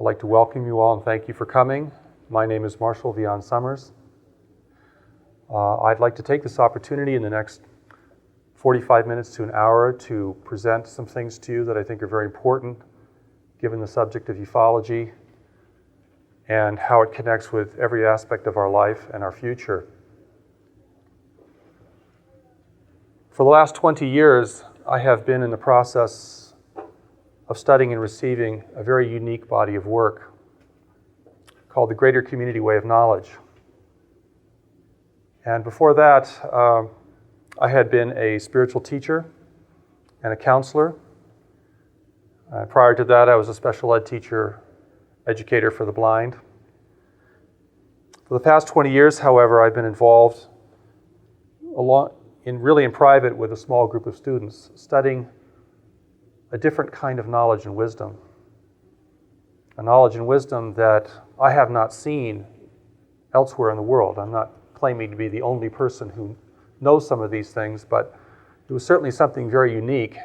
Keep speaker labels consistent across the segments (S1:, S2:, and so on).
S1: I'd like to welcome you all and thank you for coming. My name is Marshall Vian Summers. I'd like to take this opportunity in the next 45 minutes to an hour to present some things to you that I think are very important given the subject of ufology and how it connects with every aspect of our life and our future. For the last 20 years, I have been in the process of studying and receiving a very unique body of work called the Greater Community Way of Knowledge. And before that, I had been a spiritual teacher and a counselor. Prior to that, I was a special ed teacher, educator for the blind. For the past 20 years, however, I've been involved in private with a small group of students, studying a different kind of knowledge and wisdom. A knowledge and wisdom that I have not seen elsewhere in the world. I'm not claiming to be the only person who knows some of these things, but it was certainly something very unique,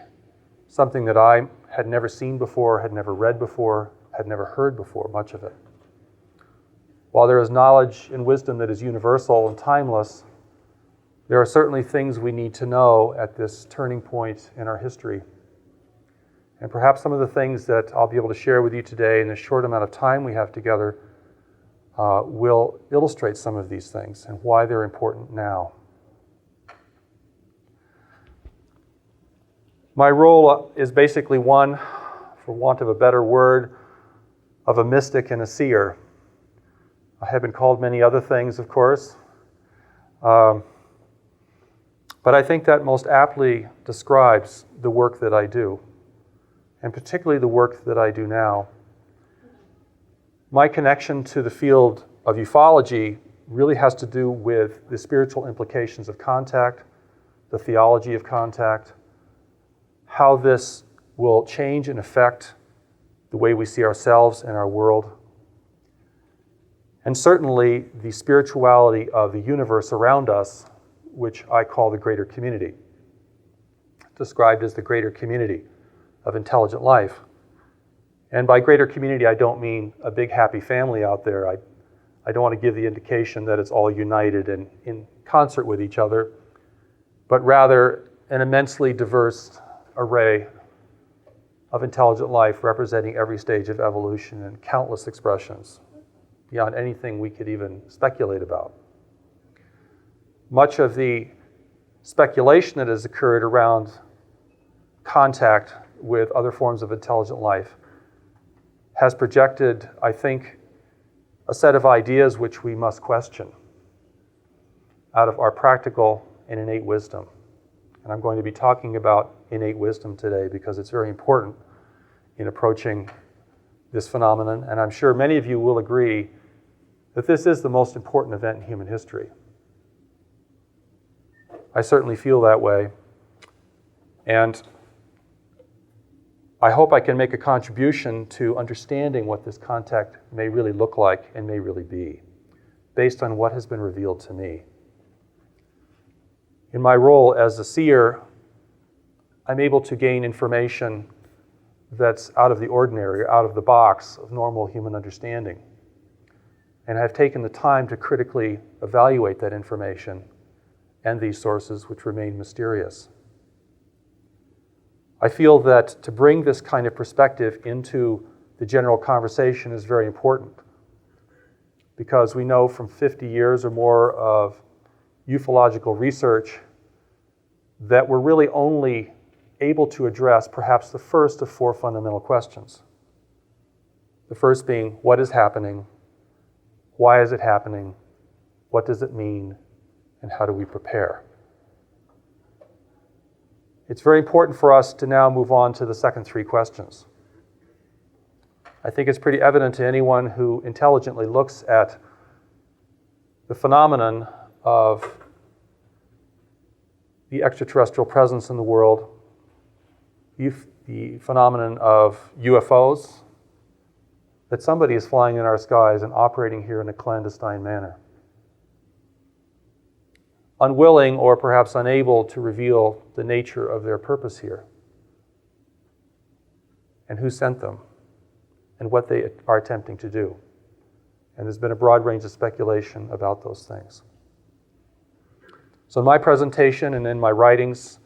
S1: something that I had never seen before, had never read before, had never heard before, much of it. While there is knowledge and wisdom that is universal and timeless, there are certainly things we need to know at this turning point in our history. And perhaps some of the things that I'll be able to share with you today in the short amount of time we have together will illustrate some of these things and why they're important now. My role is basically one, for want of a better word, of a mystic and a seer. I have been called many other things, of course, but I think that most aptly describes the work that I do, and particularly the work that I do now. My connection to the field of ufology really has to do with the spiritual implications of contact, the theology of contact, how this will change and affect the way we see ourselves and our world, and certainly the spirituality of the universe around us, which I call the greater community, described as the greater community of intelligent life. And by greater community, I don't mean a big happy family out there. I don't want to give the indication that it's all united and in concert with each other, but rather an immensely diverse array of intelligent life representing every stage of evolution and countless expressions beyond anything we could even speculate about. Much of the speculation that has occurred around contact with other forms of intelligent life has projected, I think, a set of ideas which we must question out of our practical and innate wisdom. And I'm going to be talking about innate wisdom today because it's very important in approaching this phenomenon, and I'm sure many of you will agree that this is the most important event in human history. I certainly feel that way, and I hope I can make a contribution to understanding what this contact may really look like and may really be, based on what has been revealed to me. In my role as a seer, I'm able to gain information that's out of the ordinary, out of the box of normal human understanding. And I've taken the time to critically evaluate that information and these sources which remain mysterious. I feel that to bring this kind of perspective into the general conversation is very important because we know from 50 years or more of ufological research that we're really only able to address perhaps the first of four fundamental questions. The first being, what is happening? Why is it happening? What does it mean? And how do we prepare? It's very important for us to now move on to the second three questions. I think it's pretty evident to anyone who intelligently looks at the phenomenon of the extraterrestrial presence in the world, the phenomenon of UFOs, that somebody is flying in our skies and operating here in a clandestine manner. Unwilling or perhaps unable to reveal the nature of their purpose here. And who sent them? and what they are attempting to do. And there's been a broad range of speculation about those things. So in my presentation and in my writings,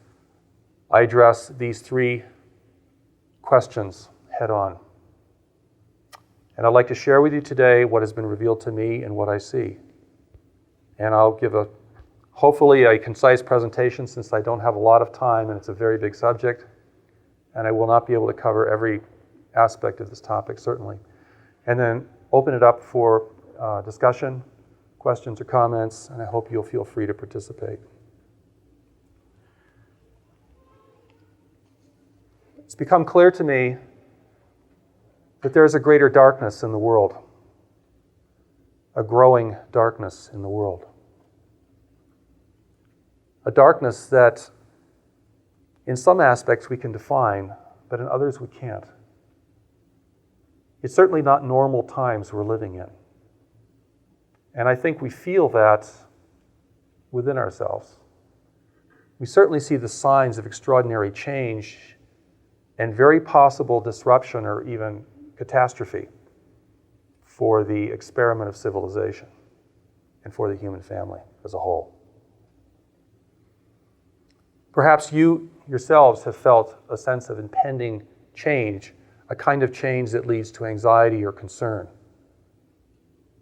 S1: I address these three questions head on. And I'd like to share with you today what has been revealed to me and what I see. And I'll give hopefully a concise presentation since I don't have a lot of time and it's a very big subject. And I will not be able to cover every aspect of this topic, certainly. And then open it up for discussion, questions or comments, and I hope you'll feel free to participate. It's become clear to me that there is a greater darkness in the world, a growing darkness in the world. A darkness that in some aspects we can define, but in others we can't. It's certainly not normal times we're living in. And I think we feel that within ourselves. We certainly see the signs of extraordinary change and very possible disruption or even catastrophe for the experiment of civilization and for the human family as a whole. Perhaps you yourselves have felt a sense of impending change, a kind of change that leads to anxiety or concern.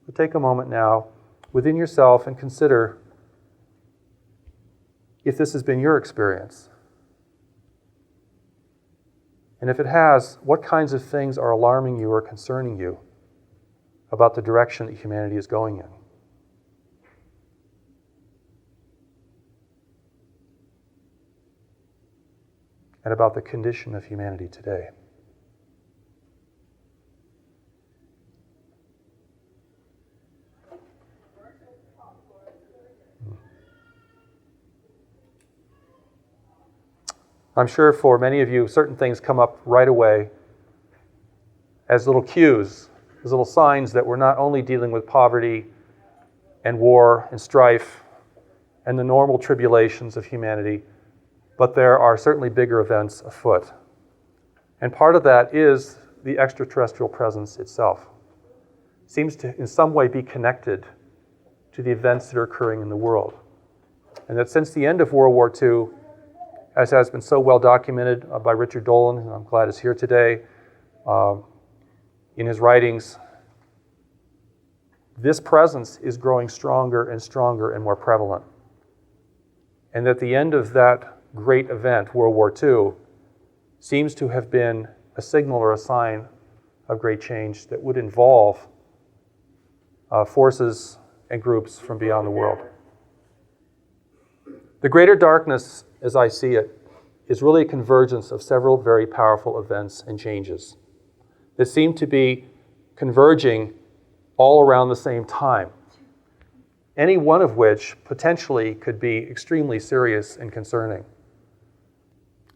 S1: But take a moment now within yourself and consider if this has been your experience. And if it has, what kinds of things are alarming you or concerning you about the direction that humanity is going in? And about the condition of humanity today. I'm sure for many of you, certain things come up right away as little cues, as little signs that we're not only dealing with poverty and war and strife and the normal tribulations of humanity, but there are certainly bigger events afoot. And part of that is the extraterrestrial presence itself. It seems to in some way be connected to the events that are occurring in the world. And that since the end of World War II, as has been so well documented by Richard Dolan, who I'm glad is here today, in his writings, this presence is growing stronger and stronger and more prevalent. And at the end of that great event, World War II, seems to have been a signal or a sign of great change that would involve forces and groups from beyond the world. The greater darkness, as I see it, is really a convergence of several very powerful events and changes that seem to be converging all around the same time, any one of which potentially could be extremely serious and concerning.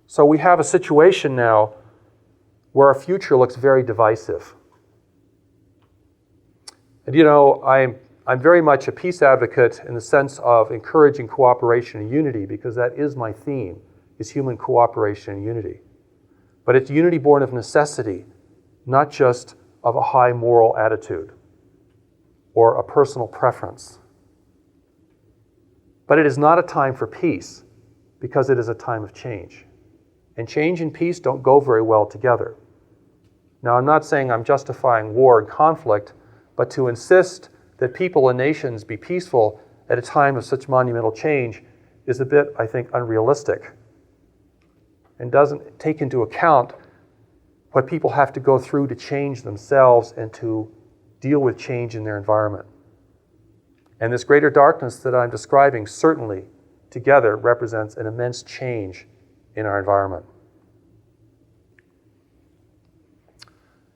S1: So we have a situation now where our future looks very divisive. And you know, I'm very much a peace advocate in the sense of encouraging cooperation and unity, because that is my theme, is human cooperation and unity. But it's unity born of necessity, not just of a high moral attitude or a personal preference. But it is not a time for peace, because it is a time of change. And change and peace don't go very well together. Now, I'm not saying I'm justifying war and conflict, but to insist that people and nations be peaceful at a time of such monumental change is a bit, I think, unrealistic and doesn't take into account what people have to go through to change themselves and to deal with change in their environment. And this greater darkness that I'm describing certainly together represents an immense change in our environment.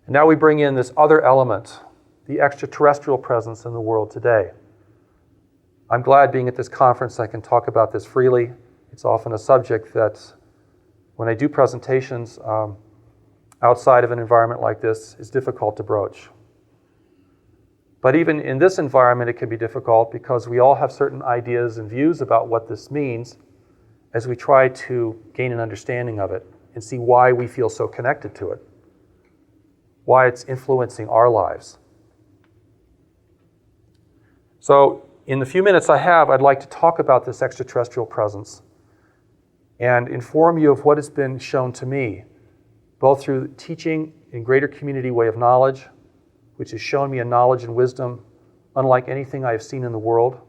S1: And now we bring in this other element, the extraterrestrial presence in the world today. I'm glad being at this conference I can talk about this freely. It's often a subject that when I do presentations outside of an environment like this is difficult to broach. But even in this environment it can be difficult because we all have certain ideas and views about what this means as we try to gain an understanding of it and see why we feel so connected to it. why it's influencing our lives. So in the few minutes I have, I'd like to talk about this extraterrestrial presence and inform you of what has been shown to me, both through teaching in Greater Community Way of Knowledge, which has shown me a knowledge and wisdom unlike anything I have seen in the world,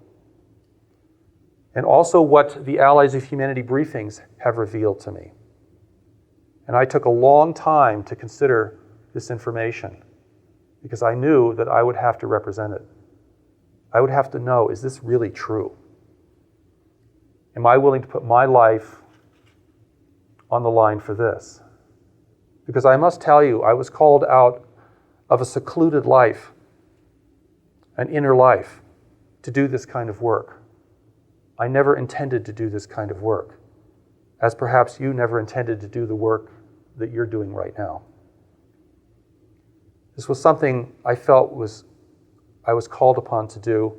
S1: and also what the Allies of Humanity briefings have revealed to me. And I took a long time to consider this information because I knew that I would have to represent it. I would have to know, is this really true? Am I willing to put my life on the line for this? Because I must tell you, I was called out of a secluded life, an inner life, to do this kind of work. I never intended to do this kind of work, as perhaps you never intended to do the work that you're doing right now. This was something I felt I was called upon to do.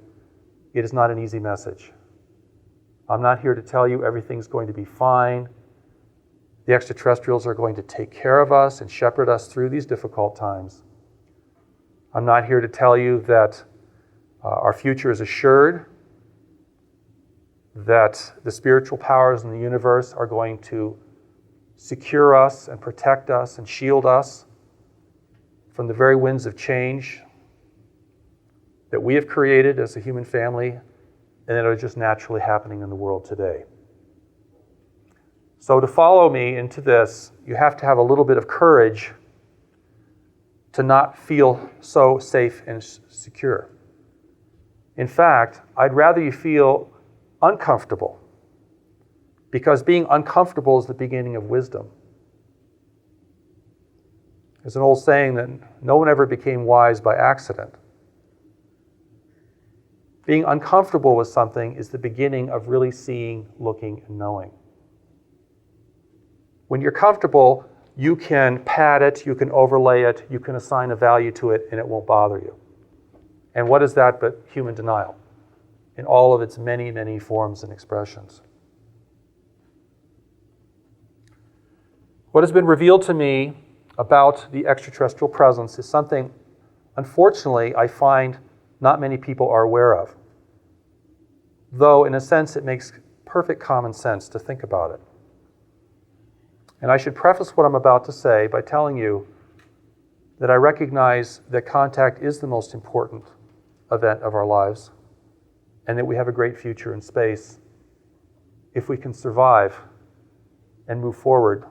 S1: It is not an easy message. I'm not here to tell you everything's going to be fine. The extraterrestrials are going to take care of us and shepherd us through these difficult times. I'm not here to tell you that our future is assured, that the spiritual powers in the universe are going to secure us and protect us and shield us from the very winds of change that we have created as a human family and that are just naturally happening in the world today. So to follow me into this, you have to have a little bit of courage to not feel so safe and secure. In fact, I'd rather you feel uncomfortable, because being uncomfortable is the beginning of wisdom. There's an old saying that no one ever became wise by accident. Being uncomfortable with something is the beginning of really seeing, looking, and knowing. When you're comfortable, you can pad it, you can overlay it, you can assign a value to it, and it won't bother you. And what is that but human denial in all of its many, many forms and expressions? What has been revealed to me about the extraterrestrial presence is something, unfortunately, I find not many people are aware of. Though, in a sense, it makes perfect common sense to think about it. And I should preface what I'm about to say by telling you that I recognize that contact is the most important event of our lives, and that we have a great future in space if we can survive and move forward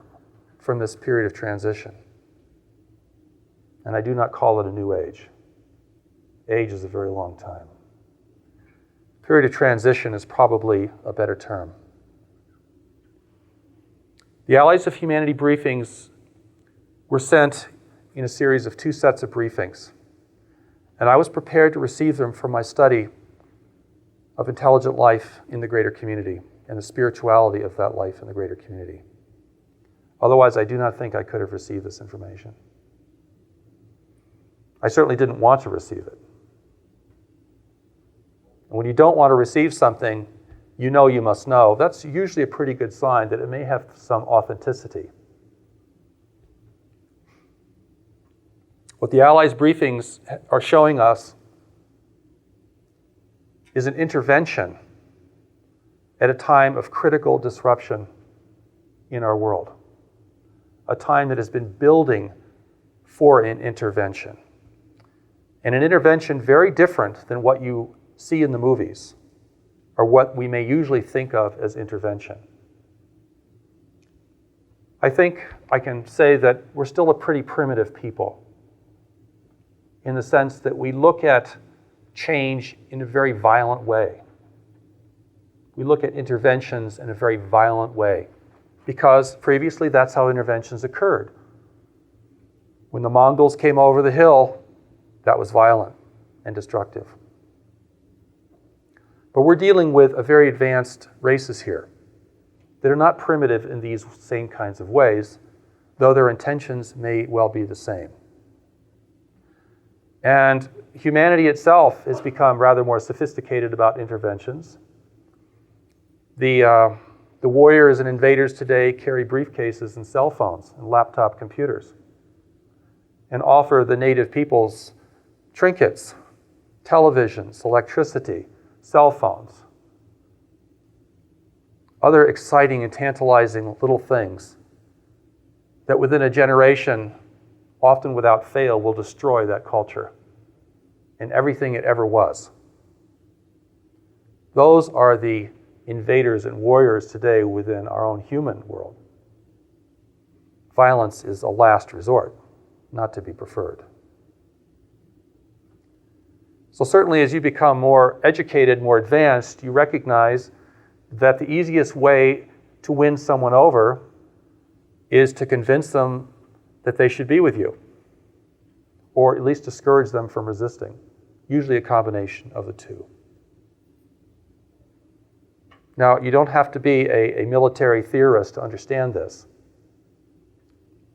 S1: from this period of transition. And I do not call it a new age. Age is a very long time. Period of transition is probably a better term. The Allies of Humanity briefings were sent in a series of 2 sets of briefings, and I was prepared to receive them for my study of intelligent life in the greater community and the spirituality of that life in the greater community. Otherwise, I do not think I could have received this information. I certainly didn't want to receive it. And when you don't want to receive something, you know you must know. That's usually a pretty good sign that it may have some authenticity. What the Allies' briefings are showing us is an intervention at a time of critical disruption in our world, a time that has been building for an intervention, and an intervention very different than what you see in the movies, or what we may usually think of as intervention. I think I can say that we're still a pretty primitive people in the sense that we look at change in a very violent way. We look at interventions in a very violent way because previously that's how interventions occurred. When the Mongols came over the hill, that was violent and destructive. But we're dealing with a very advanced races here that are not primitive in these same kinds of ways, though their intentions may well be the same. And humanity itself has become rather more sophisticated about interventions. The warriors and invaders today carry briefcases and cell phones and laptop computers. and offer the native peoples trinkets, televisions, electricity, cell phones, other exciting and tantalizing little things that within a generation, often without fail, will destroy that culture and everything it ever was. Those are the invaders and warriors today within our own human world. Violence is a last resort, not to be preferred. So certainly as you become more educated, more advanced, you recognize that the easiest way to win someone over is to convince them that they should be with you, or at least discourage them from resisting, usually a combination of the two. Now, you don't have to be a military theorist to understand this.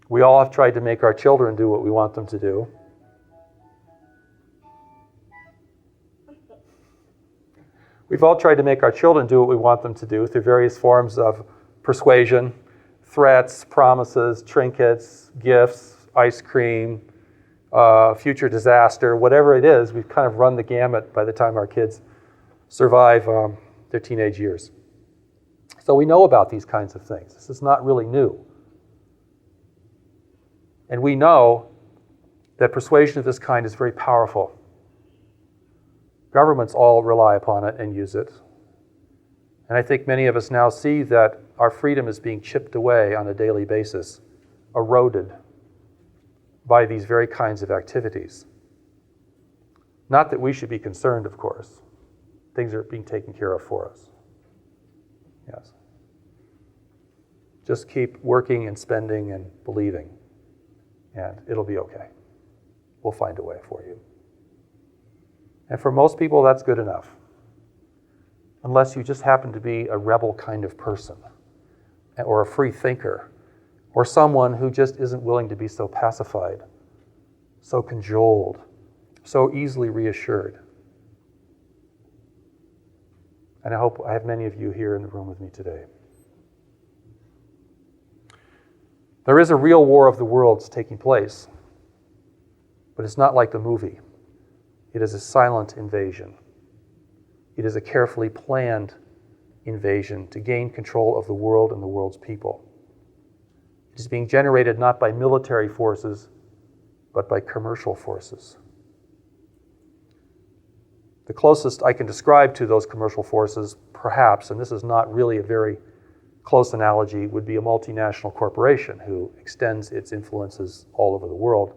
S1: We all have tried to make our children do what we want them to do. We've all tried to make our children do what we want them to do through various forms of persuasion, threats, promises, trinkets, gifts, ice cream, future disaster, whatever it is. We've kind of run the gamut by the time our kids survive their teenage years. So we know about these kinds of things. This is not really new. And we know that persuasion of this kind is very powerful. Governments all rely upon it and use it. And I think many of us now see that our freedom is being chipped away on a daily basis, eroded by these very kinds of activities. Not that we should be concerned, of course. Things are being taken care of for us. Yes. Just keep working and spending and believing, and it'll be okay. We'll find a way for you. And for most people, that's good enough. Unless you just happen to be a rebel kind of person, or a free thinker, or someone who just isn't willing to be so pacified, so cajoled, so easily reassured. And I hope I have many of you here in the room with me today. There is a real war of the worlds taking place, but it's not like the movie. It is a silent invasion. It is a carefully planned invasion to gain control of the world and the world's people. It is being generated not by military forces, but by commercial forces. The closest I can describe to those commercial forces, perhaps, and this is not really a very close analogy, would be a multinational corporation who extends its influences all over the world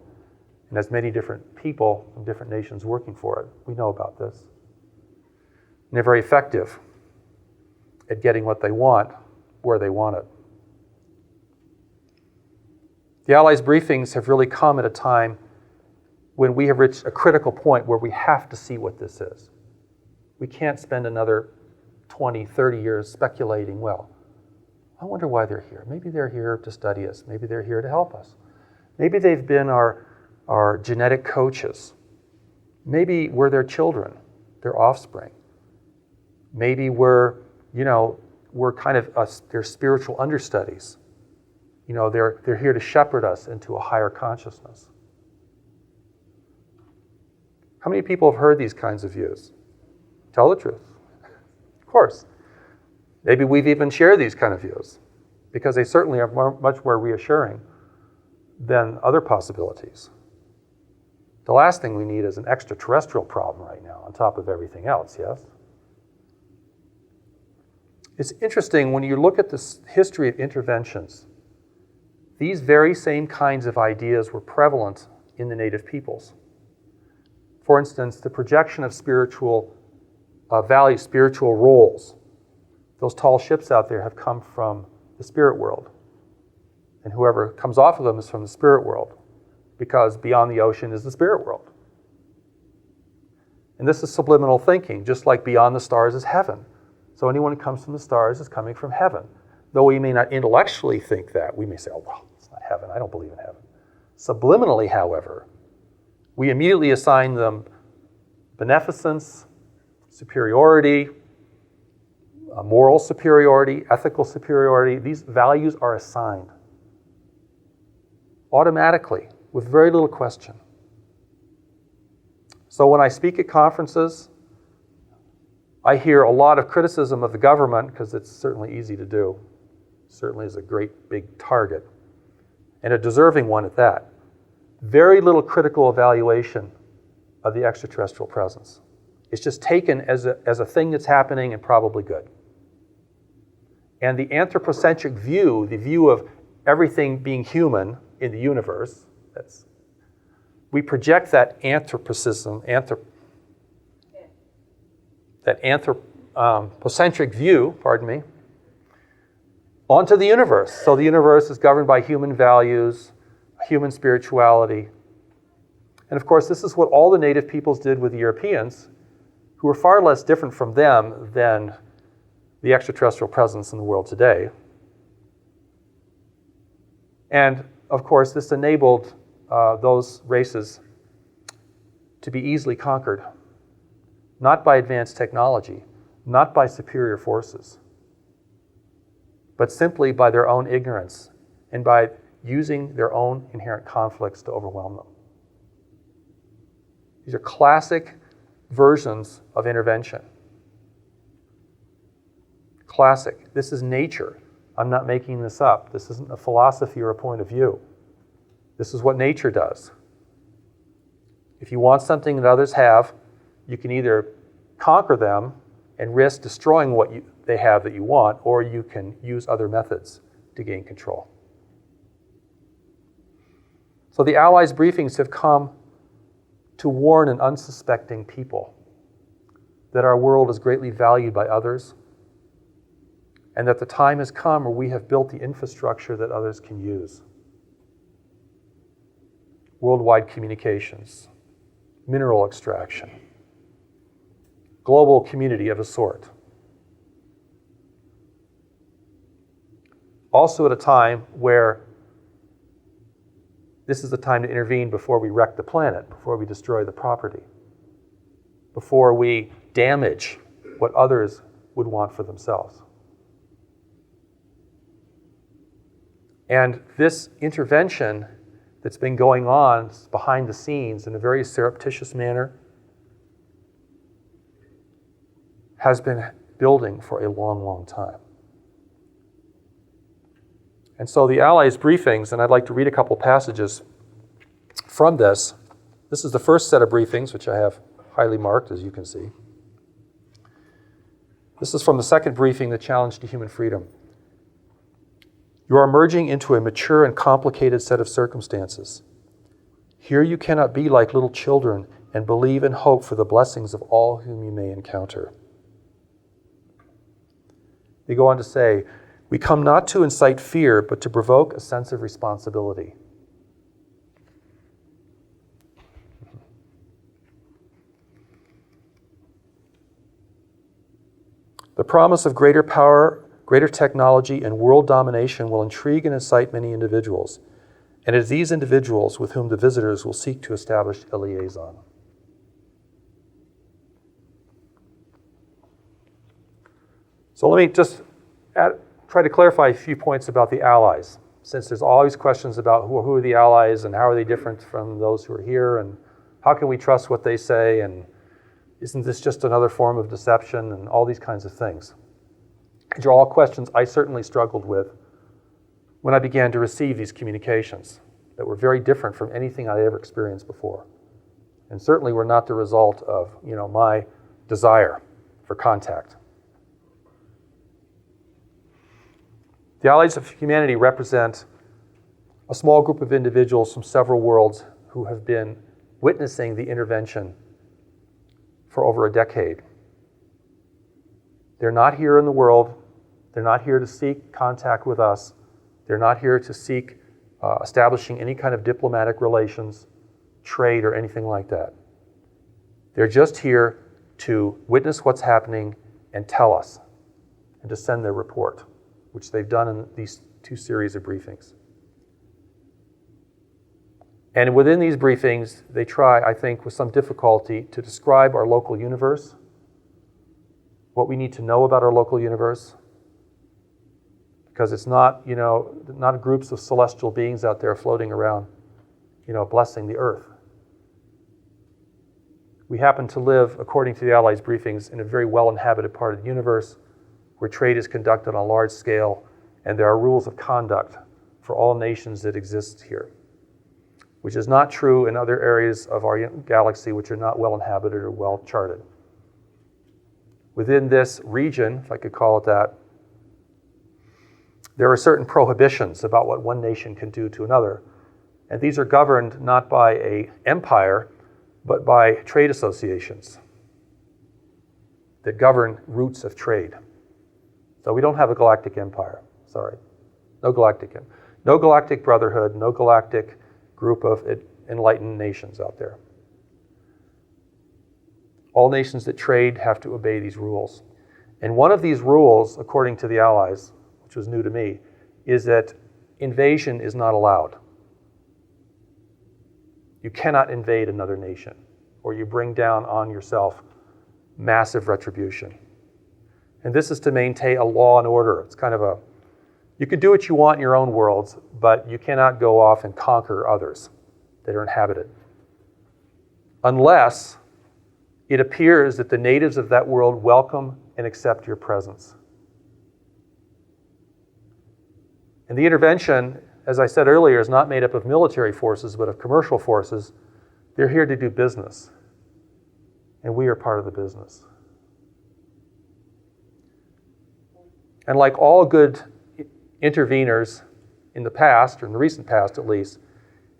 S1: and has many different people from different nations working for it. We know about this. And they're very effective at getting what they want where they want it. The Allies' briefings have really come at a time when we have reached a critical point where we have to see what this is. We can't spend another 20, 30 years speculating, well, I wonder why they're here. Maybe they're here to study us. Maybe they're here to help us. Maybe they've been our genetic coaches. Maybe we're their children, their offspring. Maybe we're kind of their spiritual understudies. They're here to shepherd us into a higher consciousness. How many people have heard these kinds of views? Tell the truth. Of course. Maybe we've even shared these kind of views, because they certainly are much more reassuring than other possibilities. The last thing we need is an extraterrestrial problem right now on top of everything else, yes? It's interesting when you look at this history of interventions, these very same kinds of ideas were prevalent in the native peoples. For instance, the projection of spiritual values, spiritual roles. Those tall ships out there have come from the spirit world. And whoever comes off of them is from the spirit world, because beyond the ocean is the spirit world. And this is subliminal thinking, just like beyond the stars is heaven. So anyone who comes from the stars is coming from heaven. Though we may not intellectually think that, we may say, oh, well, it's not heaven, I don't believe in heaven. Subliminally, however, we immediately assign them beneficence, superiority, moral superiority, ethical superiority. These values are assigned automatically with very little question. So when I speak at conferences, I hear a lot of criticism of the government, because it's certainly easy to do. Certainly is a great big target, and a deserving one at that. Very little critical evaluation of the extraterrestrial presence. It's just taken as a thing that's happening and probably good. And the anthropocentric view, the view of everything being human in the universe, we project that anthropocentric view, onto the universe. So the universe is governed by human values, human spirituality. And of course, this is what all the native peoples did with the Europeans, who were far less different from them than the extraterrestrial presence in the world today. And of course, this enabled those races to be easily conquered, not by advanced technology, not by superior forces, but simply by their own ignorance and by using their own inherent conflicts to overwhelm them. These are classic versions of intervention. Classic. This is nature. I'm not making this up. This isn't a philosophy or a point of view. This is what nature does. If you want something that others have, you can either conquer them and risk destroying what they have that you want, or you can use other methods to gain control. So the Allies' briefings have come to warn an unsuspecting people that our world is greatly valued by others, and that the time has come where we have built the infrastructure that others can use. Worldwide communications, mineral extraction, global community of a sort. Also at a time where this is the time to intervene before we wreck the planet, before we destroy the property, before we damage what others would want for themselves. And this intervention that's been going on behind the scenes in a very surreptitious manner has been building for a long, long time. And so the Allies' briefings, and I'd like to read a couple passages from this. This is the first set of briefings, which I have highly marked, as you can see. This is from the second briefing, The Challenge to Human Freedom. You are emerging into a mature and complicated set of circumstances. Here you cannot be like little children and believe and hope for the blessings of all whom you may encounter. They go on to say, we come not to incite fear, but to provoke a sense of responsibility. The promise of greater power, greater technology, and world domination will intrigue and incite many individuals, and it is these individuals with whom the visitors will seek to establish a liaison. So let me just try to clarify a few points about the Allies, since there's always questions about who are the Allies and how are they different from those who are here, and how can we trust what they say, and isn't this just another form of deception, and all these kinds of things. These are all questions I certainly struggled with when I began to receive these communications that were very different from anything I'd ever experienced before, and certainly were not the result of my desire for contact. The Allies of Humanity represent a small group of individuals from several worlds who have been witnessing the intervention for over a decade. They're not here in the world. They're not here to seek contact with us. They're not here to seek establishing any kind of diplomatic relations, trade, or anything like that. They're just here to witness what's happening and tell us, and to send their report, which they've done in these two series of briefings. And within these briefings, they try, I think, with some difficulty, to describe our local universe, what we need to know about our local universe, because it's not, not groups of celestial beings out there floating around. blessing the earth. We happen to live, according to the Allies' briefings, in a very well-inhabited part of the universe where trade is conducted on a large scale, and there are rules of conduct for all nations that exist here, which is not true in other areas of our galaxy which are not well-inhabited or well-charted. Within this region, if I could call it that, there are certain prohibitions about what one nation can do to another, and these are governed not by an empire, but by trade associations that govern routes of trade. So we don't have a galactic empire, sorry. No galactic brotherhood, no galactic group of enlightened nations out there. All nations that trade have to obey these rules. And one of these rules, according to the Allies, which was new to me, is that invasion is not allowed. You cannot invade another nation, or you bring down on yourself massive retribution. And this is to maintain a law and order. It's kind of you can do what you want in your own worlds, but you cannot go off and conquer others that are inhabited. Unless it appears that the natives of that world welcome and accept your presence. And the intervention, as I said earlier, is not made up of military forces, but of commercial forces. They're here to do business. And we are part of the business. And like all good interveners in the past, or in the recent past at least,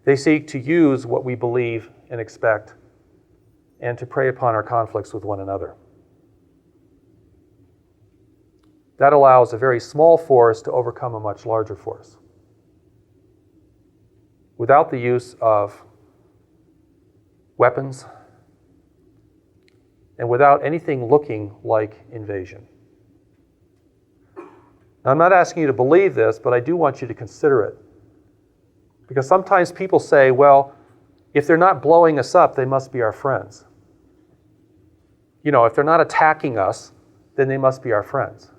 S1: they seek to use what we believe and expect and to prey upon our conflicts with one another. That allows a very small force to overcome a much larger force without the use of weapons and without anything looking like invasion. Now, I'm not asking you to believe this, but I do want you to consider it. Because sometimes people say, well, if they're not blowing us up, they must be our friends. If they're not attacking us, then they must be our friends.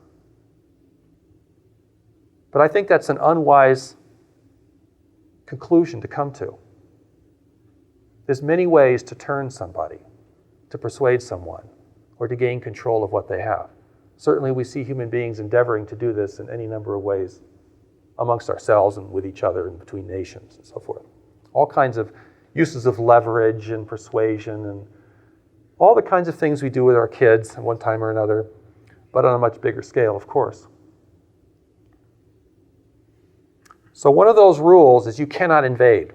S1: But I think that's an unwise conclusion to come to. There's many ways to turn somebody, to persuade someone, or to gain control of what they have. Certainly we see human beings endeavoring to do this in any number of ways amongst ourselves and with each other and between nations and so forth. All kinds of uses of leverage and persuasion and all the kinds of things we do with our kids at one time or another, but on a much bigger scale, of course. So one of those rules is you cannot invade.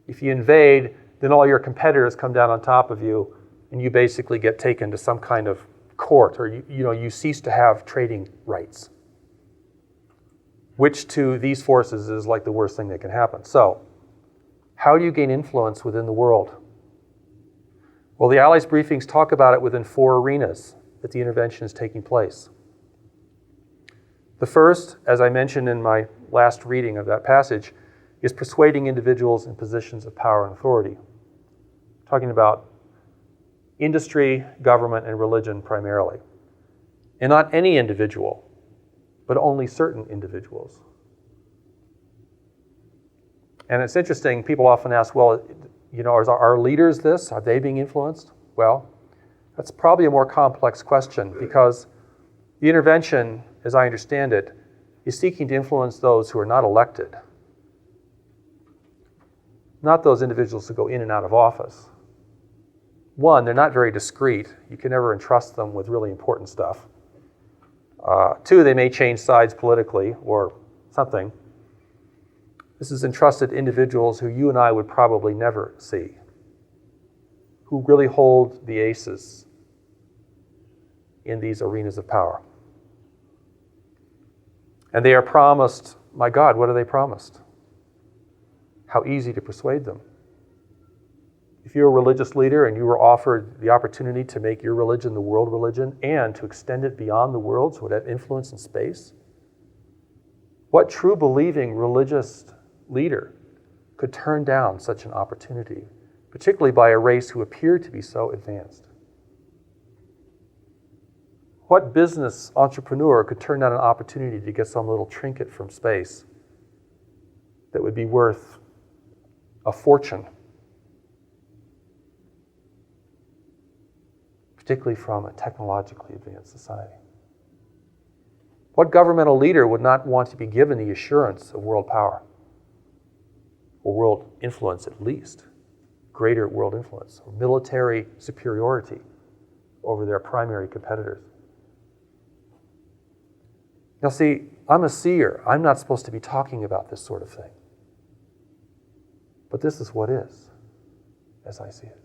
S1: If you invade, then all your competitors come down on top of you and you basically get taken to some kind of court, or you cease to have trading rights, which to these forces is like the worst thing that can happen. So how do you gain influence within the world? Well, the Allies' briefings talk about it within 4 arenas that the intervention is taking place. The first, as I mentioned in my last reading of that passage, is persuading individuals in positions of power and authority. Talking about industry, government, and religion primarily. And not any individual, but only certain individuals. And it's interesting, people often ask, well, are our leaders this? Are they being influenced? Well, that's probably a more complex question because the intervention, as I understand it, is seeking to influence those who are not elected, not those individuals who go in and out of office. One, they're not very discreet. You can never entrust them with really important stuff. 2, they may change sides politically or something. This is entrusted individuals who you and I would probably never see, who really hold the aces in these arenas of power. And they are promised, my God, what are they promised? How easy to persuade them. If you're a religious leader and you were offered the opportunity to make your religion the world religion and to extend it beyond the world so it would have influence in space, what true believing religious leader could turn down such an opportunity, particularly by a race who appeared to be so advanced? What business entrepreneur could turn down an opportunity to get some little trinket from space that would be worth a fortune, particularly from a technologically advanced society. What governmental leader would not want to be given the assurance of world power, or world influence at least, greater world influence, or military superiority over their primary competitors? Now see, I'm a seer. I'm not supposed to be talking about this sort of thing. But this is what is, as I see it.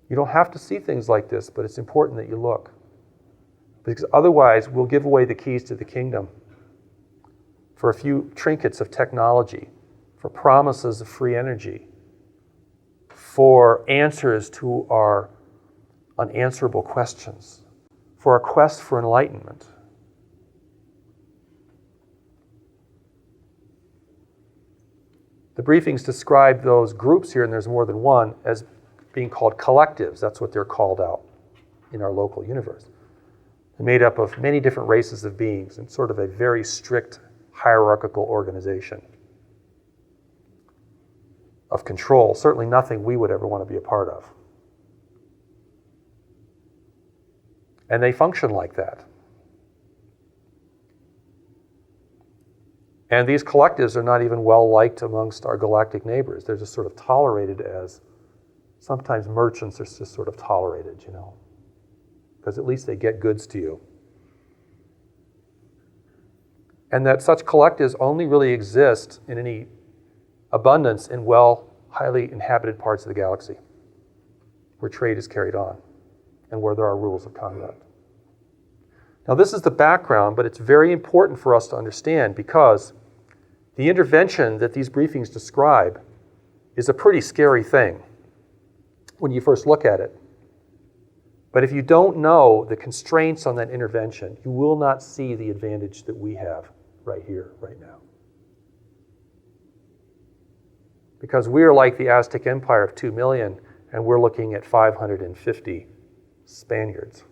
S1: You don't have to see things like this, but it's important that you look. Because otherwise, we'll give away the keys to the kingdom for a few trinkets of technology, for promises of free energy, for answers to our unanswerable questions, for a quest for enlightenment. The briefings describe those groups here, and there's more than one, as being called collectives. That's what they're called out in our local universe. They're made up of many different races of beings and sort of a very strict hierarchical organization of control, certainly nothing we would ever want to be a part of. And they function like that. And these collectives are not even well liked amongst our galactic neighbors. They're just sort of tolerated as, sometimes merchants are just sort of tolerated, because at least they get goods to you. And that such collectives only really exist in any abundance in highly inhabited parts of the galaxy, where trade is carried on and where there are rules of conduct. Now this is the background, but it's very important for us to understand, because the intervention that these briefings describe is a pretty scary thing when you first look at it. But if you don't know the constraints on that intervention, you will not see the advantage that we have right here, right now. Because we are like the Aztec Empire of 2 million, and we're looking at 550 Spaniards.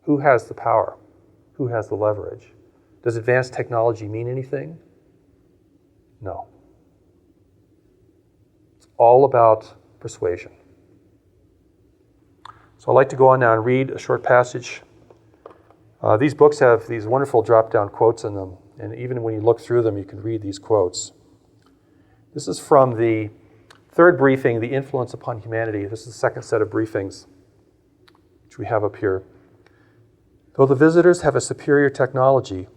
S1: Who has the power? Who has the leverage? Does advanced technology mean anything? No. It's all about persuasion. So I'd like to go on now and read a short passage. These books have these wonderful drop-down quotes in them, and even when you look through them, you can read these quotes. This is from the third briefing, The Influence Upon Humanity. This is the second set of briefings, which we have up here. Though the visitors have a superior technology,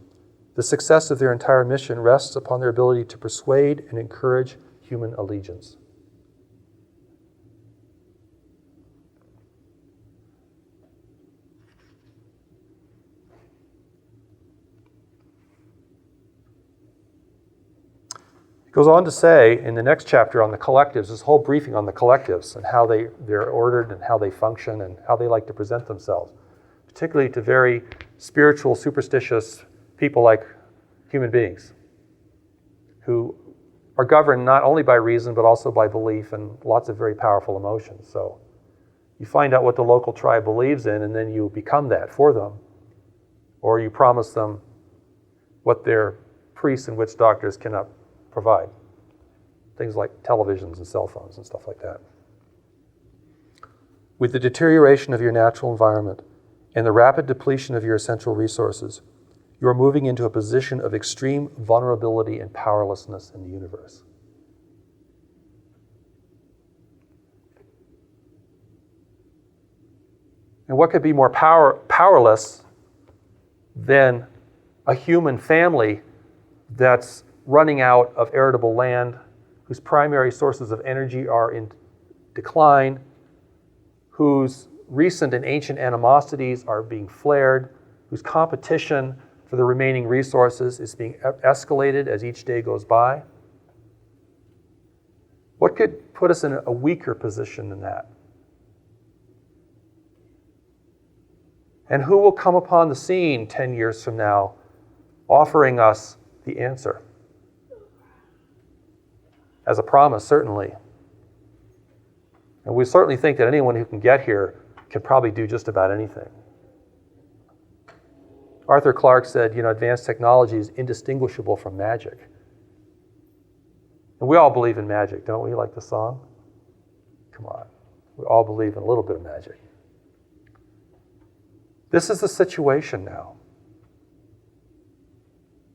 S1: the success of their entire mission rests upon their ability to persuade and encourage human allegiance. It goes on to say in the next chapter on the collectives, this whole briefing on the collectives and how they're ordered and how they function and how they like to present themselves, particularly to very spiritual, superstitious people like human beings who are governed not only by reason but also by belief and lots of very powerful emotions. So you find out what the local tribe believes in, and then you become that for them, or you promise them what their priests and witch doctors cannot provide. Things like televisions and cell phones and stuff like that. With the deterioration of your natural environment and the rapid depletion of your essential resources, you are moving into a position of extreme vulnerability and powerlessness in the universe. And what could be more powerless than a human family that's running out of arable land, whose primary sources of energy are in decline, whose recent and ancient animosities are being flared, whose competition for the remaining resources is being escalated as each day goes by? What could put us in a weaker position than that? And who will come upon the scene 10 years from now offering us the answer? As a promise, certainly. And we certainly think that anyone who can get here can probably do just about anything. Arthur Clarke said, advanced technology is indistinguishable from magic. And we all believe in magic, don't we, like the song? Come on. We all believe in a little bit of magic. This is the situation now.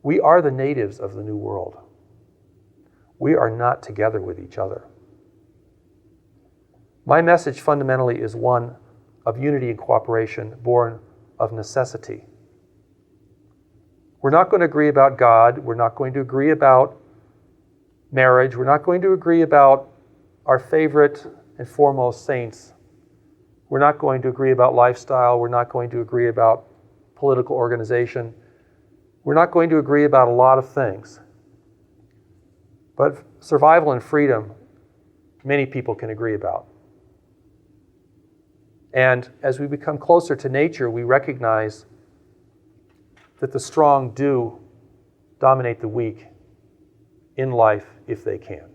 S1: We are the natives of the New World. We are not together with each other. My message fundamentally is one of unity and cooperation born of necessity. We're not going to agree about God. We're not going to agree about marriage. We're not going to agree about our favorite and foremost saints. We're not going to agree about lifestyle. We're not going to agree about political organization. We're not going to agree about a lot of things. But survival and freedom, many people can agree about. And as we become closer to nature, we recognize that the strong do dominate the weak in life if they can.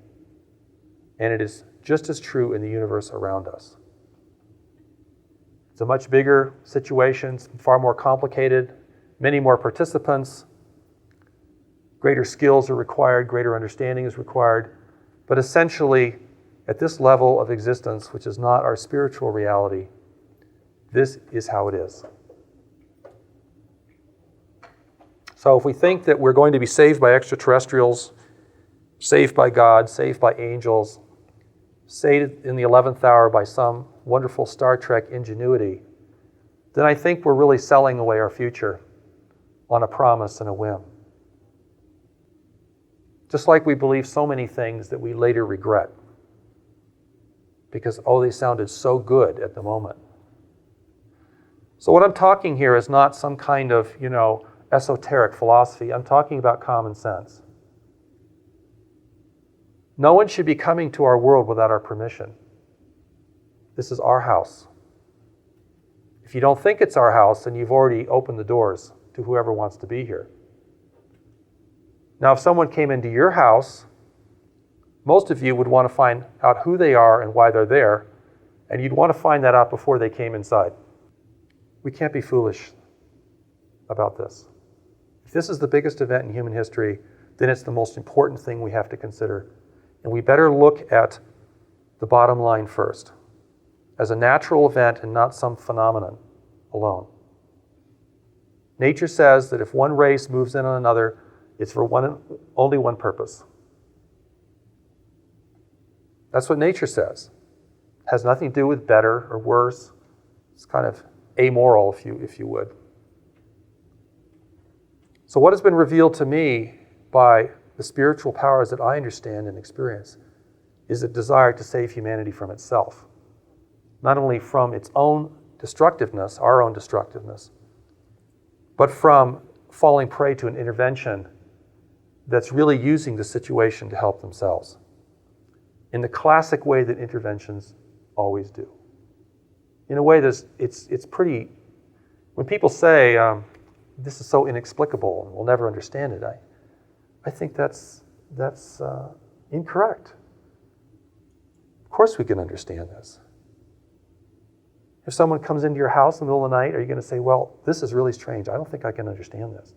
S1: And it is just as true in the universe around us. It's a much bigger situation, far more complicated, many more participants, greater skills are required, greater understanding is required. But essentially, at this level of existence, which is not our spiritual reality, this is how it is. So if we think that we're going to be saved by extraterrestrials, saved by God, saved by angels, saved in the 11th hour by some wonderful Star Trek ingenuity, then I think we're really selling away our future on a promise and a whim. Just like we believe so many things that we later regret because, they sounded so good at the moment. So what I'm talking here is not some kind of, esoteric philosophy. I'm talking about common sense. No one should be coming to our world without our permission. This is our house. If you don't think it's our house, then you've already opened the doors to whoever wants to be here. Now, if someone came into your house, most of you would want to find out who they are and why they're there, and you'd want to find that out before they came inside. We can't be foolish about this. If this is the biggest event in human history, then it's the most important thing we have to consider. And we better look at the bottom line first, as a natural event and not some phenomenon alone. Nature says that if one race moves in on another, it's for only one purpose. That's what nature says. It has nothing to do with better or worse. It's kind of amoral, if you would. So what has been revealed to me by the spiritual powers that I understand and experience is a desire to save humanity from itself. Not only from its own destructiveness, our own destructiveness, but from falling prey to an intervention that's really using the situation to help themselves, in the classic way that interventions always do. In a way that's it's pretty. When people say this is so inexplicable and we'll never understand it, I think that's incorrect. Of course we can understand this. If someone comes into your house in the middle of the night, are you going to say, well, this is really strange. I don't think I can understand this.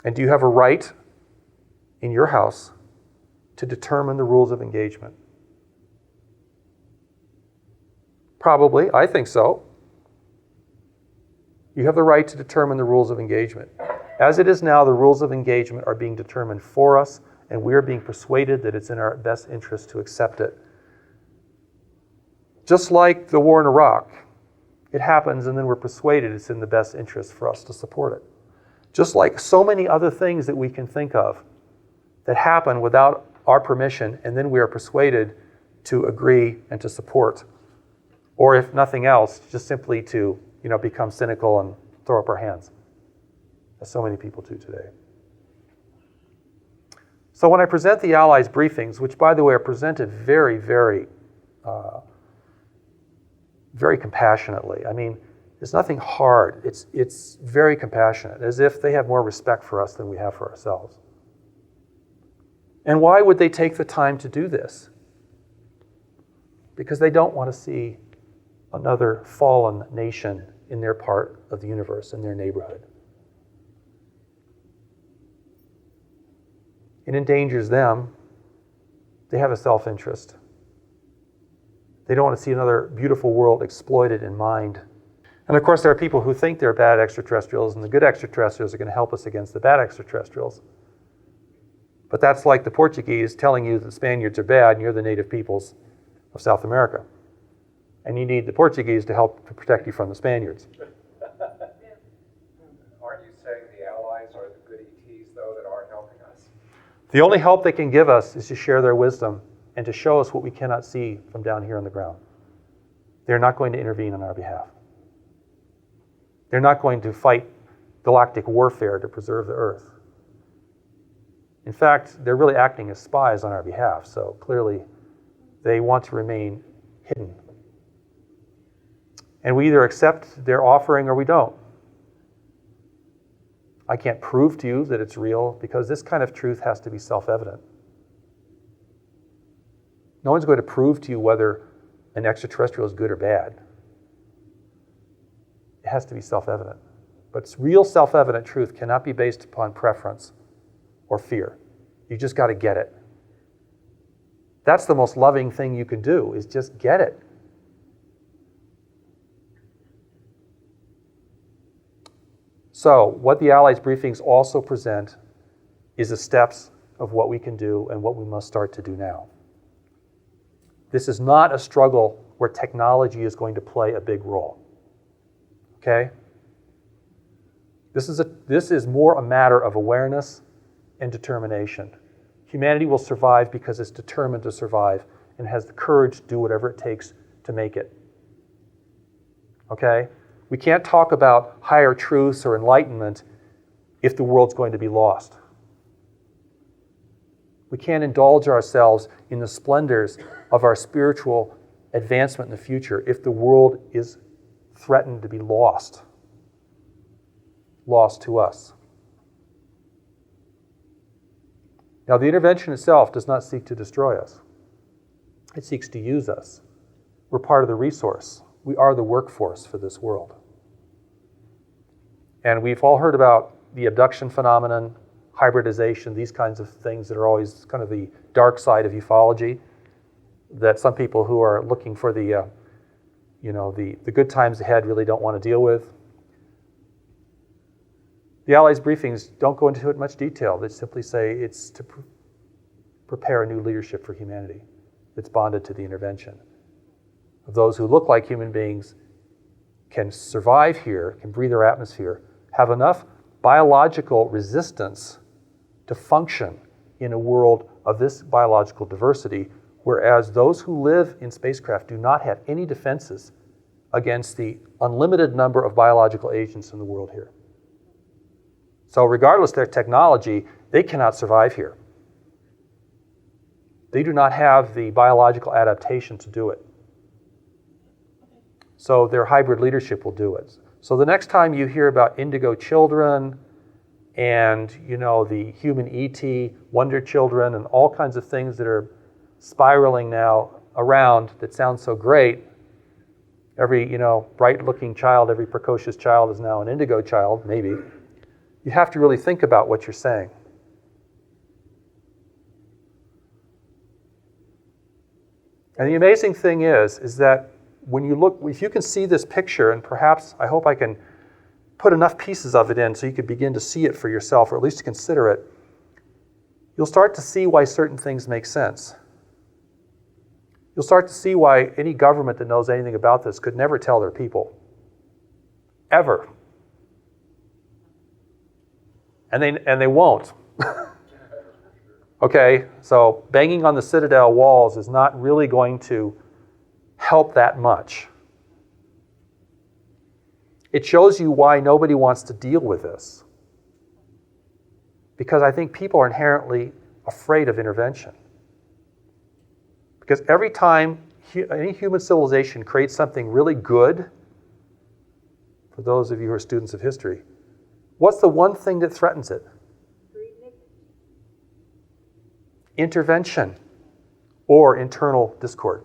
S1: And do you have a right in your house to determine the rules of engagement? Probably, I think so. You have the right to determine the rules of engagement. As it is now, the rules of engagement are being determined for us, and we are being persuaded that it's in our best interest to accept it. Just like the war in Iraq, it happens and then we're persuaded it's in the best interest for us to support it. Just like so many other things that we can think of that happen without our permission, and then we are persuaded to agree and to support. Or if nothing else, just simply to become cynical and throw up our hands, as so many people do today. So when I present the Allies briefings, which by the way are presented very, very, very compassionately. I mean, there's nothing hard. It's very compassionate, as if they have more respect for us than we have for ourselves. And why would they take the time to do this? Because they don't want to see another fallen nation in their part of the universe, in their neighborhood. It endangers them. They have a self-interest. They don't want to see another beautiful world exploited and mined. And of course, there are people who think they're bad extraterrestrials, and the good extraterrestrials are going to help us against the bad extraterrestrials. But that's like the Portuguese telling you that the Spaniards are bad and you're the native peoples of South America. And you need the Portuguese to help to protect you from the Spaniards.
S2: Aren't you saying the Allies are the good ETs, though, that aren't helping us?
S1: The only help they can give us is to share their wisdom and to show us what we cannot see from down here on the ground. They're not going to intervene on our behalf. They're not going to fight galactic warfare to preserve the Earth. In fact, they're really acting as spies on our behalf, so clearly they want to remain hidden. And we either accept their offering or we don't. I can't prove to you that it's real because this kind of truth has to be self-evident. No one's going to prove to you whether an extraterrestrial is good or bad. It has to be self-evident. But real self-evident truth cannot be based upon preference or fear. You just got to get it. That's the most loving thing you can do, is just get it. So, what the Allies briefings also present is the steps of what we can do and what we must start to do now. This is not a struggle where technology is going to play a big role. Okay? This is more a matter of awareness and determination. Humanity will survive because it's determined to survive and has the courage to do whatever it takes to make it. Okay? We can't talk about higher truths or enlightenment if the world's going to be lost. We can't indulge ourselves in the splendors of our spiritual advancement in the future if the world is threatened to be lost to us. Now, the intervention itself does not seek to destroy us. It seeks to use us. We're part of the resource. We are the workforce for this world. And we've all heard about the abduction phenomenon, hybridization, these kinds of things that are always kind of the dark side of ufology, that some people who are looking for the good times ahead really don't want to deal with. The Allies briefings don't go into it in much detail. They simply say it's to prepare a new leadership for humanity that's bonded to the intervention. Of those who look like human beings, can survive here, can breathe our atmosphere, have enough biological resistance to function in a world of this biological diversity, whereas those who live in spacecraft do not have any defenses against the unlimited number of biological agents in the world here. So regardless of their technology, they cannot survive here. They do not have the biological adaptation to do it. So their hybrid leadership will do it. So the next time you hear about indigo children and, the human ET, wonder children, and all kinds of things that are spiraling now around that sound so great, every, bright-looking child, every precocious child is now an indigo child, maybe. You have to really think about what you're saying. And the amazing thing is that when you look, if you can see this picture, and perhaps, I hope I can put enough pieces of it in so you could begin to see it for yourself, or at least to consider it, you'll start to see why certain things make sense. You'll start to see why any government that knows anything about this could never tell their people. Ever. And they won't. Okay, so banging on the Citadel walls is not really going to help that much. It shows you why nobody wants to deal with this. Because I think people are inherently afraid of intervention. Because every time any human civilization creates something really good, for those of you who are students of history, what's the one thing that threatens it? Intervention or internal discord.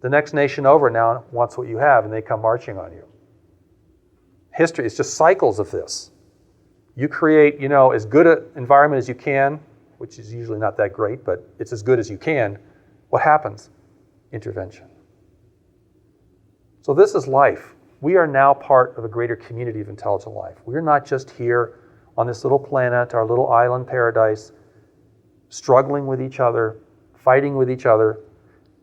S1: The next nation over now wants what you have, and they come marching on you. History, it's just cycles of this. You create, as good an environment as you can, which is usually not that great, but it's as good as you can. What happens? Intervention. So this is life. We are now part of a greater community of intelligent life. We're not just here on this little planet, our little island paradise, struggling with each other, fighting with each other.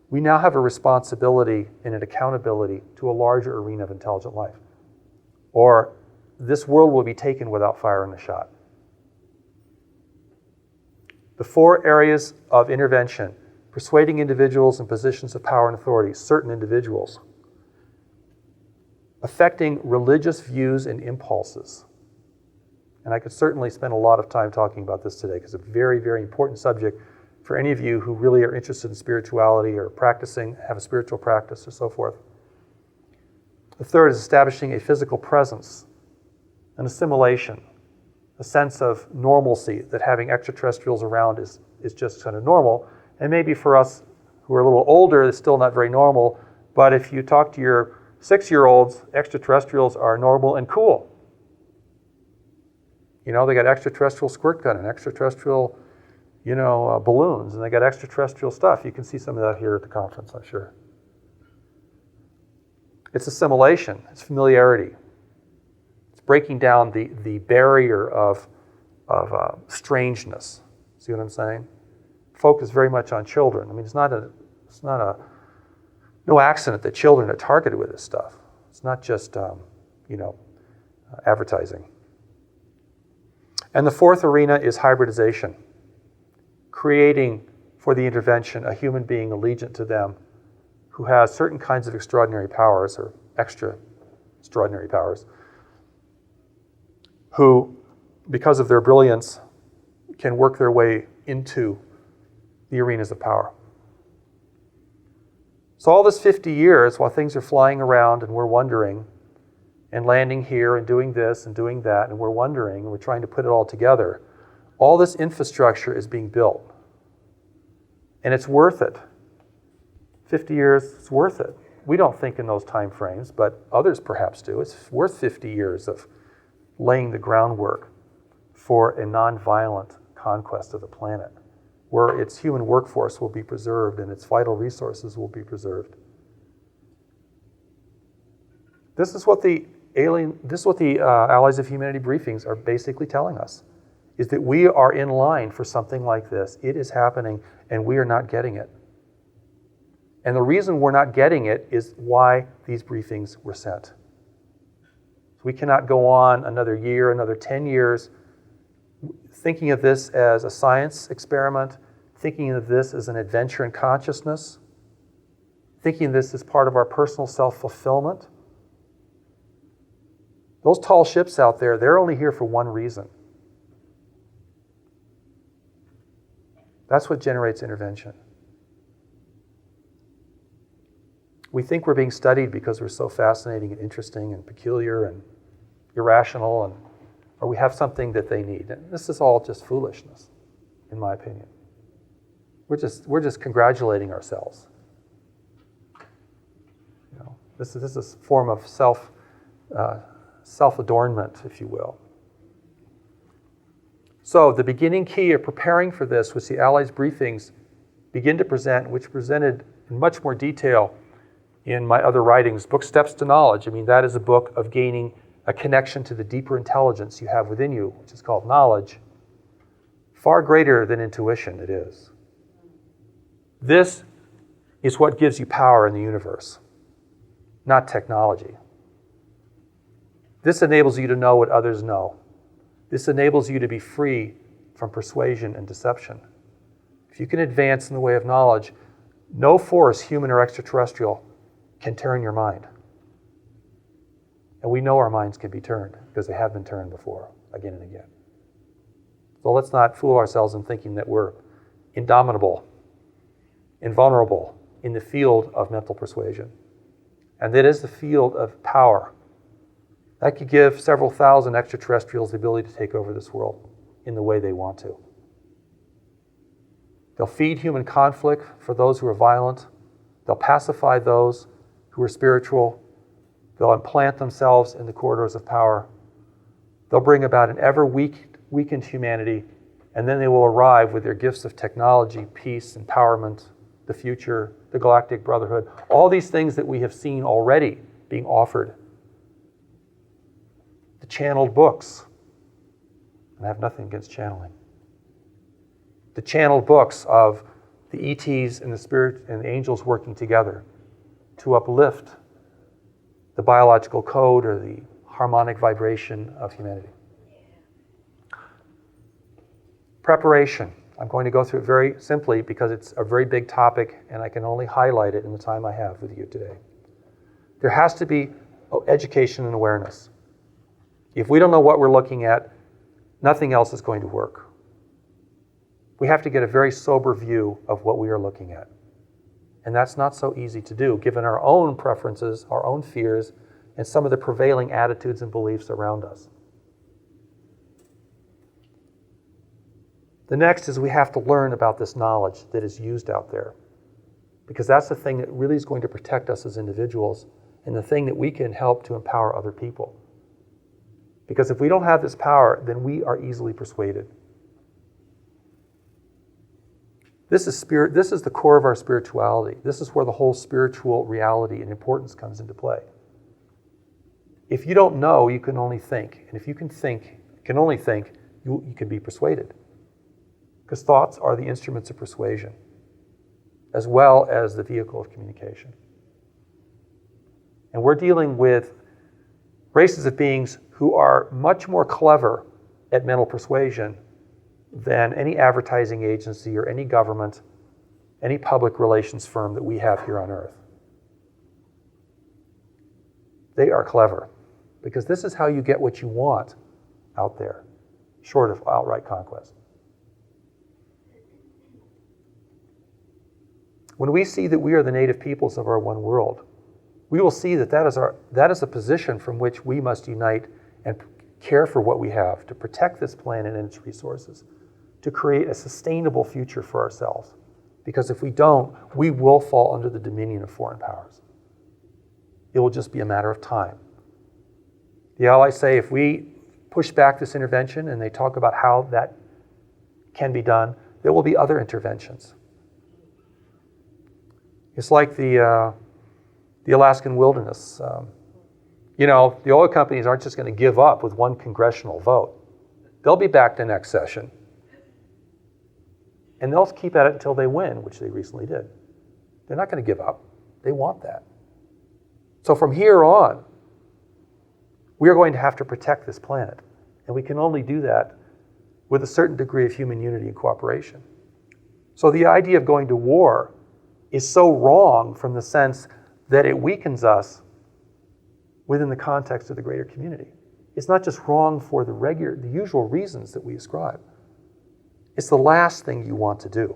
S1: We now have a responsibility and an accountability to a larger arena of intelligent life. Or this world will be taken without firing a shot. The 4 areas of intervention: persuading individuals in positions of power and authority, certain individuals; affecting religious views and impulses. And I could certainly spend a lot of time talking about this today because it's a very, very important subject for any of you who really are interested in spirituality or practicing, have a spiritual practice or so forth. The third is establishing a physical presence, an assimilation, a sense of normalcy, that having extraterrestrials around is just kind of normal. And maybe for us who are a little older, it's still not very normal, but if you talk to your 6-year-olds, extraterrestrials are normal and cool. They got extraterrestrial squirt gun and extraterrestrial, balloons, and they got extraterrestrial stuff. You can see some of that here at the conference, I'm sure. It's assimilation, it's familiarity. It's breaking down the barrier of strangeness. See what I'm saying? Focus very much on children. I mean, it's not no accident that children are targeted with this stuff. It's not just, advertising. And the 4th arena is hybridization, creating for the intervention a human being allegiant to them who has certain kinds of extraordinary powers or extra extraordinary powers, who, because of their brilliance, can work their way into the arenas of power. So all this 50 years, while things are flying around and we're wondering, and landing here and doing this and doing that, and we're wondering, and we're trying to put it all together, all this infrastructure is being built. And it's worth it. 50 years, it's worth it. We don't think in those time frames, but others perhaps do. It's worth 50 years of laying the groundwork for a nonviolent conquest of the planet, where its human workforce will be preserved and its vital resources will be preserved. This is what the Allies of Humanity briefings are basically telling us, is that we are in line for something like this. It is happening, and we are not getting it. And the reason we're not getting it is why these briefings were sent. We cannot go on another year, another 10 years, thinking of this as a science experiment, thinking of this as an adventure in consciousness, thinking of this as part of our personal self-fulfillment. Those tall ships out there, they're only here for one reason. That's what generates intervention. We think we're being studied because we're so fascinating and interesting and peculiar and irrational, or we have something that they need. And this is all just foolishness, in my opinion. We're just congratulating ourselves. This is a form of self-adornment, if you will. So the beginning key of preparing for this, which the Allies briefings begin to present, which presented in much more detail in my other writings, book Steps to Knowledge. I mean, that is a book of gaining a connection to the deeper intelligence you have within you, which is called knowledge. Far greater than intuition it is. This is what gives you power in the universe, not technology. This enables you to know what others know. This enables you to be free from persuasion and deception. If you can advance in the way of knowledge, no force, human or extraterrestrial, can turn your mind. And we know our minds can be turned because they have been turned before, again and again. So let's not fool ourselves in thinking that we're indomitable, invulnerable in the field of mental persuasion. And that is the field of power. That could give several thousand extraterrestrials the ability to take over this world in the way they want to. They'll feed human conflict for those who are violent. They'll pacify those who are spiritual. They'll implant themselves in the corridors of power. They'll bring about an ever weakened humanity, and then they will arrive with their gifts of technology, peace, empowerment, the future, the galactic brotherhood, all these things that we have seen already being offered. The channeled books, and I have nothing against channeling. The channeled books of the ETs and the spirit and the angels working together to uplift the biological code or the harmonic vibration of humanity. Preparation. I'm going to go through it very simply because it's a very big topic and I can only highlight it in the time I have with you today. There has to be education and awareness. If we don't know what we're looking at, nothing else is going to work. We have to get a very sober view of what we are looking at. And that's not so easy to do, given our own preferences, our own fears, and some of the prevailing attitudes and beliefs around us. The next is we have to learn about this knowledge that is used out there, because that's the thing that really is going to protect us as individuals and the thing that we can help to empower other people. Because if we don't have this power, then we are easily persuaded. This is spirit. This is the core of our spirituality. This is where the whole spiritual reality and importance comes into play. If you don't know, you can only think. And if you can only think, you can be persuaded. Because thoughts are the instruments of persuasion, as well as the vehicle of communication. And we're dealing with races of beings who are much more clever at mental persuasion than any advertising agency or any government, any public relations firm that we have here on Earth. They are clever, because this is how you get what you want out there, short of outright conquest. When we see that we are the native peoples of our one world, we will see that that is a position from which we must unite and care for what we have, to protect this planet and its resources, to create a sustainable future for ourselves. Because if we don't, we will fall under the dominion of foreign powers. It will just be a matter of time. The Allies say if we push back this intervention and they talk about how that can be done, there will be other interventions. It's like the Alaskan wilderness. The oil companies aren't just going to give up with one congressional vote. They'll be back to next session. And they'll keep at it until they win, which they recently did. They're not going to give up. They want that. So from here on, we are going to have to protect this planet. And we can only do that with a certain degree of human unity and cooperation. So the idea of going to war is so wrong from the sense that it weakens us within the context of the greater community. It's not just wrong for the usual reasons that we ascribe. It's the last thing you want to do.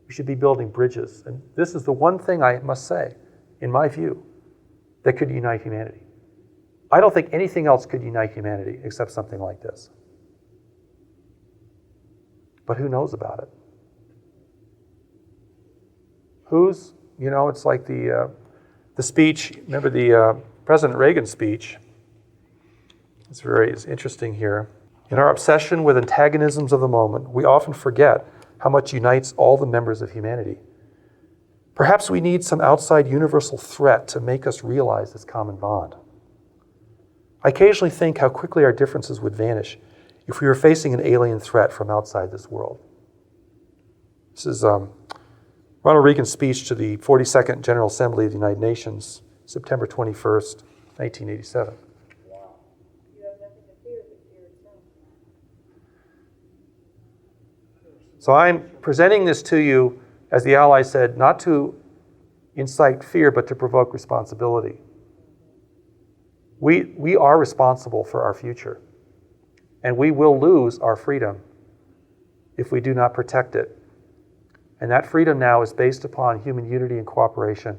S1: We should be building bridges. And this is the one thing I must say, in my view, that could unite humanity. I don't think anything else could unite humanity except something like this. But who knows about it? It's like the speech, remember the President Reagan speech? It's interesting here. In our obsession with antagonisms of the moment, we often forget how much unites all the members of humanity. Perhaps we need some outside universal threat to make us realize this common bond. I occasionally think how quickly our differences would vanish if we were facing an alien threat from outside this world. This is Ronald Reagan's speech to the 42nd General Assembly of the United Nations, September 21st, 1987.
S3: Wow. You have nothing to fear but fear itself.
S1: So I'm presenting this to you, as the Allies said, not to incite fear, but to provoke responsibility. We are responsible for our future, and we will lose our freedom if we do not protect it. And that freedom now is based upon human unity and cooperation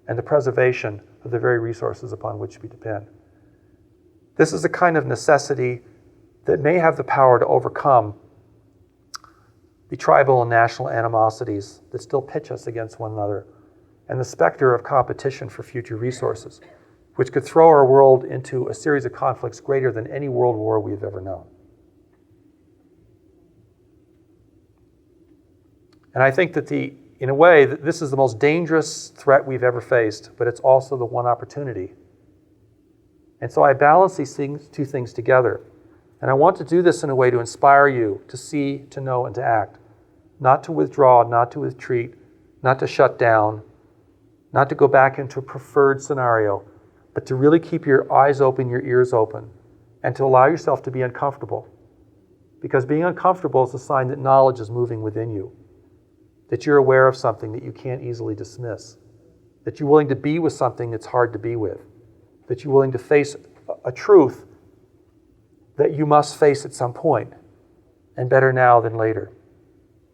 S1: and the preservation of the very resources upon which we depend. This is a kind of necessity that may have the power to overcome the tribal and national animosities that still pitch us against one another and the specter of competition for future resources, which could throw our world into a series of conflicts greater than any world war we've ever known. And I think that in a way, this is the most dangerous threat we've ever faced, but it's also the one opportunity. And so I balance these two things together. And I want to do this in a way to inspire you to see, to know, and to act. Not to withdraw, not to retreat, not to shut down, not to go back into a preferred scenario, but to really keep your eyes open, your ears open, and to allow yourself to be uncomfortable. Because being uncomfortable is a sign that knowledge is moving within you, that you're aware of something that you can't easily dismiss, that you're willing to be with something that's hard to be with, that you're willing to face a truth that you must face at some point, and better now than later.